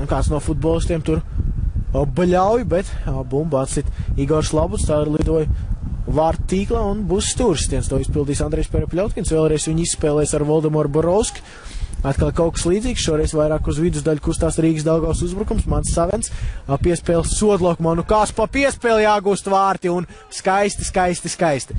kāds no futbolistiem tur baļauj, bet bumbu atsit Igors Labuts, tā ir lidoja vārtu tīklā un būs stūrstiens. To izpildīs Andrejs Perepļotkins, vēlreiz viņi izspēlēs ar Voldemoru Borovski. Atkal kaut kas līdzīgs, šoreiz vairāk uz vidusdaļu kustās Rīgas Daugavas uzbrukums, Mans Savens piespēle sodlokumā, kas pa piespēli jāgūst vārti un skaisti.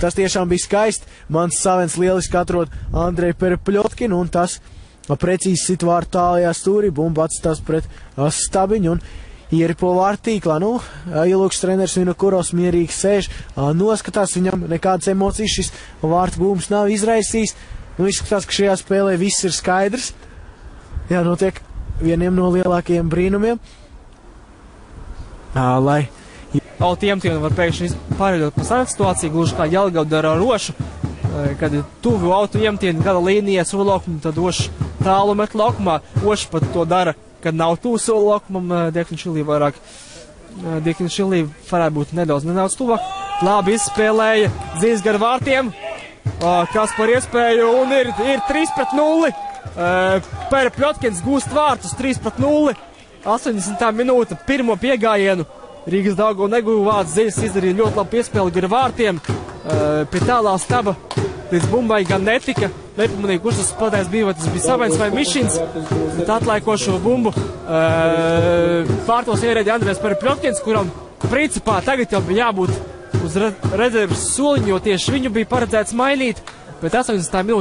Tas tiešām bija skaisti, Mans Savens lieliski atrod Andreju Perepļotkinu un tas precīzi sit vārtu tālajā stūrī, bumba atstās pret stabiņu un ieripo vārtu tīklā. Ielūks treneris Vinokurovs mierīgi sēž, noskatās, viņam nekādas emocijas šis vārtu būms nav izraisījis. Izskatās, ka šajā spēlē viss ir skaidrs. Notiek vieniem no lielākajiem brīnumiem. Auti Jemtieni var pēkšņi pārveidot pa sarunu situāciju, gluži kā Jelgava dara ar Rošu, kad tuvu Auti Jemtieni gala līnijā soli laukumu, tad Ošs tālu met laukumā. Ošs pat to dara, kad nav tuvu soli laukumam, Diekniņš vairāk. Diekniņš varētu būt nedaudz tuvāk. Labi izspēlēja Zīles gar vārtiem. Kas par iespēju, un ir 3-0. Perepļotkins gūst vārtus 3-0. 80. minūte, pirmo piegājienu. Rīgas Daugava neguva vārtus, Zīles izdarīja ļoti labu piespēli gar vārtiem. Pie tālā staba līdz bumbai gan netika. Nepamanīja, kurš tas spēlētājs bija, vai tas bija Savens vai Mišins. Bet atlaikošo bumbu vārtos ierēģi Andrejs Perepļotkins, kuram principā tagad jau bija jābūt uz rezerves soliņu, jo tieši viņu bija paredzēts mainīt, bet 80. minūte